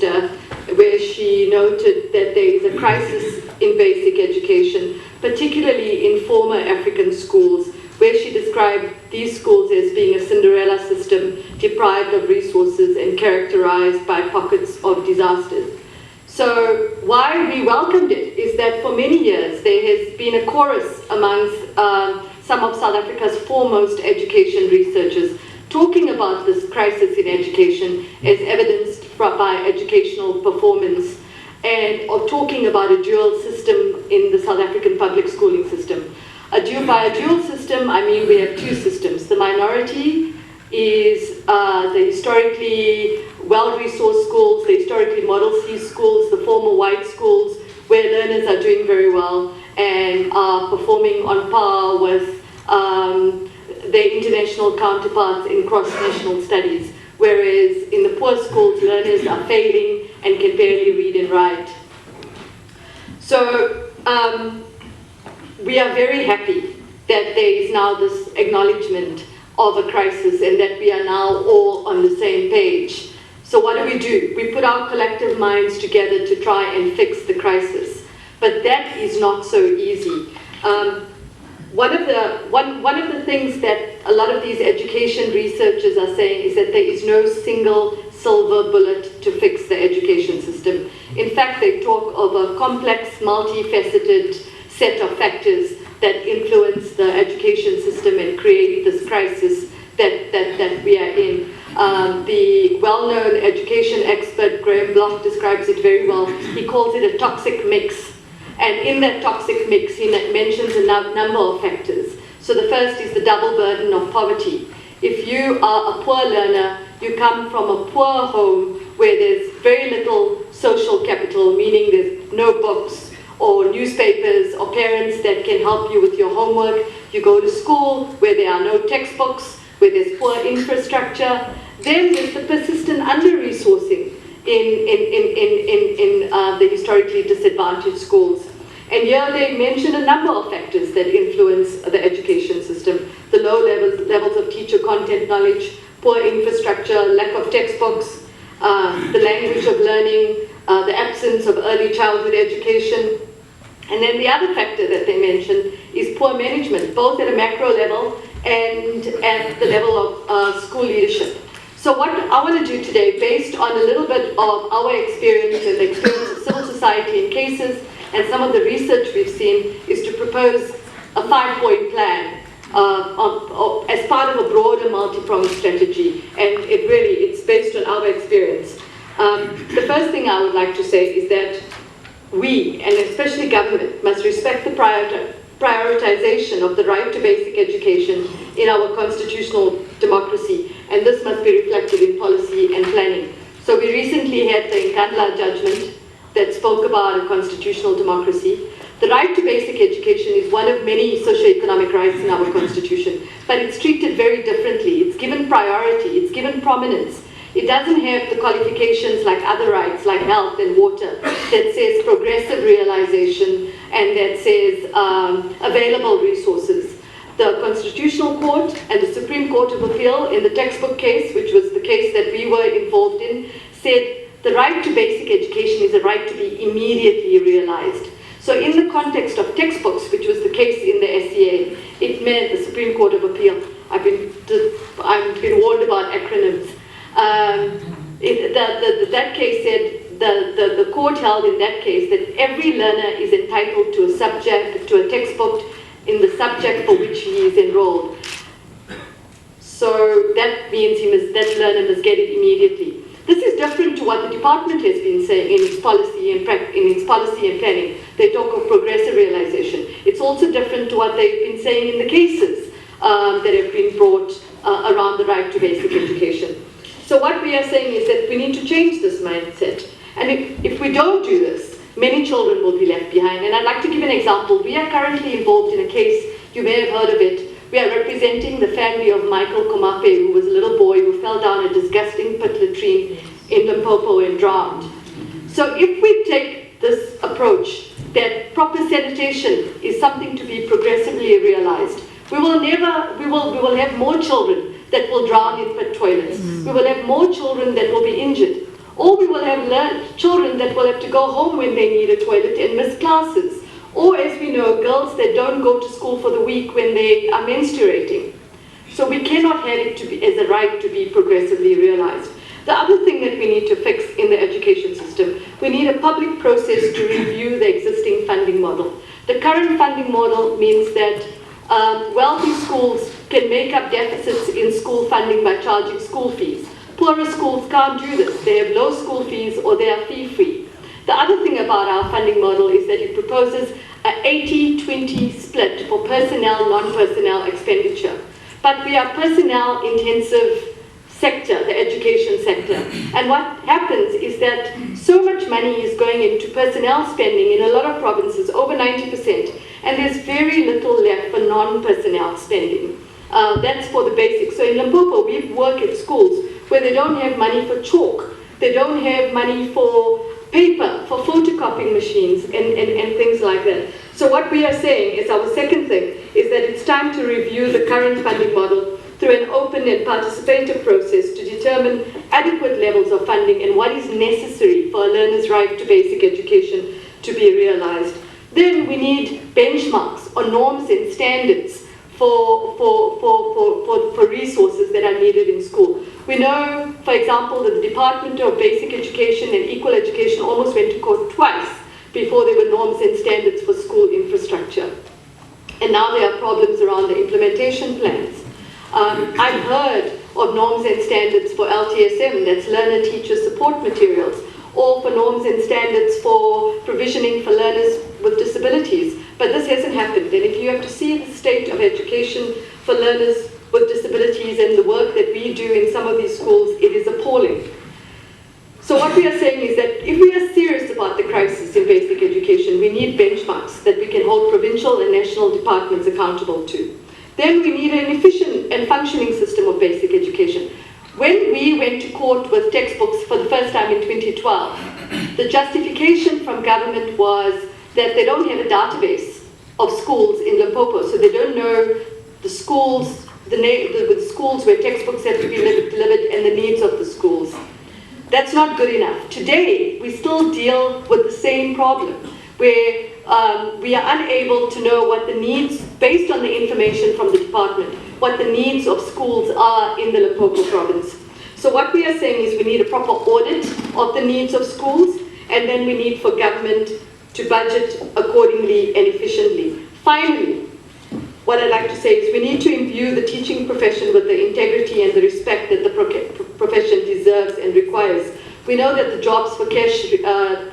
Minister, where she noted that there is a crisis in basic education, particularly in former African schools, where she described these schools as being a Cinderella system, deprived of resources and characterized by pockets of disasters. So why we welcomed it is that for many years there has been a chorus amongst some of South Africa's foremost education researchers talking about this crisis in education as evidenced by educational performance, and or talking about a dual system in the South African public schooling system. By a dual system, I mean we have two systems. The minority is the historically well-resourced schools, the historically Model C schools, the former white schools, where learners are doing very well and are performing on par with their international counterparts in cross-national studies, whereas in the poor schools, learners are failing and can barely read and write. So we are very happy that there is now this acknowledgement of a crisis and that we are now all on the same page. So what do? We put our collective minds together to try and fix the crisis. But that is not so easy. One of the things that a lot of these education researchers are saying is that there is no single silver bullet to fix the education system. In fact, they talk of a complex, multifaceted set of factors that influence the education system and create this crisis that we are in. The well-known education expert Graham Bloch describes it very well. He calls it a toxic mix. And in that toxic mix, he mentions a number of factors. So the first is the double burden of poverty. If you are a poor learner, you come from a poor home where there's very little social capital, meaning there's no books or newspapers or parents that can help you with your homework. You go to school where there are no textbooks, where there's poor infrastructure. Then there's the persistent under-resourcing in the historically disadvantaged schools. And here they mention a number of factors that influence the education system. The low levels of teacher content knowledge, poor infrastructure, lack of textbooks, the language of learning, the absence of early childhood education. And then the other factor that they mention is poor management, both at a macro level and at the level of school leadership. So what I want to do today, based on a little bit of our experience and the experience of civil society in cases and some of the research we've seen, is to propose a 5-point plan as part of a broader multi-pronged strategy. And it's based on our experience. The first thing I would like to say is that we, and especially government, must respect the prioritization of the right to basic education in our constitutional democracy, and this must be reflected in policy and planning. So we recently had the Nkandla judgment that spoke about a constitutional democracy. The right to basic education is one of many socioeconomic rights in our constitution, but it's treated very differently. It's given priority, it's given prominence. It doesn't have the qualifications like other rights, like health and water, that says progressive realization and that says available resources. The Constitutional Court and the Supreme Court of Appeal in the textbook case, which was the case that we were involved in, said the right to basic education is a right to be immediately realized. So in the context of textbooks, which was the case in the SCA, it meant the Supreme Court of Appeal. I've been warned about acronyms. That case said, the court held in that case that every learner is entitled to a textbook in the subject for which he is enrolled. So that means that learner must get it immediately. This is different to what the department has been saying in its policy and planning. They talk of progressive realization. It's also different to what they've been saying in the cases that have been brought around the right to basic education. So what we are saying is that we need to change this mindset. And if we don't do this, many children will be left behind. And I'd like to give an example. We are currently involved in a case, you may have heard of it. We are representing the family of Michael Komape, who was a little boy who fell down a disgusting pit latrine in Limpopo and drowned. So if we take this approach that proper sanitation is something to be progressively realized, we will have more children that will drown in pit toilets. We will have more children that will be injured. Or we will have children that will have to go home when they need a toilet and miss classes. Or, as we know, girls that don't go to school for the week when they are menstruating. So we cannot have it to be as a right to be progressively realized. The other thing that we need to fix in the education system, we need a public process to review the existing funding model. The current funding model means that wealthy schools can make up deficits in school funding by charging school fees. Poorer schools can't do this. They have low school fees or they are fee-free. The other thing about our funding model is that it proposes an 80-20 split for personnel, non-personnel expenditure. But we are personnel-intensive sector, the education sector. And what happens is that so much money is going into personnel spending in a lot of provinces, over 90%, and there's very little left for non-personnel spending. That's for the basics. So in Limpopo, we work at schools where they don't have money for chalk, they don't have money for paper, for photocopying machines, and things like that. So what we are saying is our second thing is that it's time to review the current funding model through an open and participative process to determine adequate levels of funding and what is necessary for a learner's right to basic education to be realized. Then we need benchmarks or norms and standards for resources that are needed in school. We know, for example, that the Department of Basic Education and Equal Education almost went to court twice before there were norms and standards for school infrastructure. And now there are problems around the implementation plans. I've heard of norms and standards for LTSM, that's learner teacher support materials, or for norms and standards for provisioning for learners with disabilities. But this hasn't happened. And if you have to see the state of education for learners with disabilities and the work that we do in some of these schools, it is appalling. So what we are saying is that if we are serious about the crisis in basic education, we need benchmarks that we can hold provincial and national departments accountable to. Then we need an efficient and functioning system of basic education. When we went to court with textbooks for the first time in 2012, the justification from government was that they don't have a database of schools in Limpopo, so they don't know the schools, the schools where textbooks have to be delivered and the needs of the schools. That's not good enough. Today, we still deal with the same problem, where we are unable to know what the needs, based on the information from the department, what the needs of schools are in the Limpopo province. So what we are saying is we need a proper audit of the needs of schools, and then we need for government to budget accordingly and efficiently. Finally, what I'd like to say is we need to imbue the teaching profession with the integrity and the respect that the profession deserves and requires. We know that the Jobs for Cash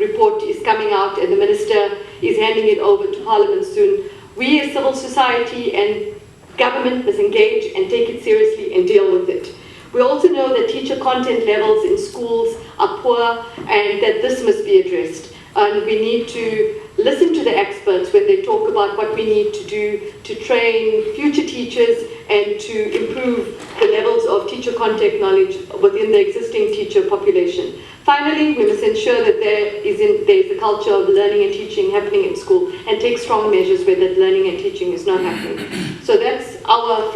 report is coming out and the Minister is handing it over to Parliament soon. We as civil society and government must engage and take it seriously and deal with it. We also know that teacher content levels in schools are poor and that this must be addressed. And we need to listen to the experts when they talk about what we need to do to train future teachers and to improve the levels of teacher content knowledge within the existing teacher population. Finally, we must ensure that there is a culture of learning and teaching happening in school and take strong measures where that learning and teaching is not happening. So that's our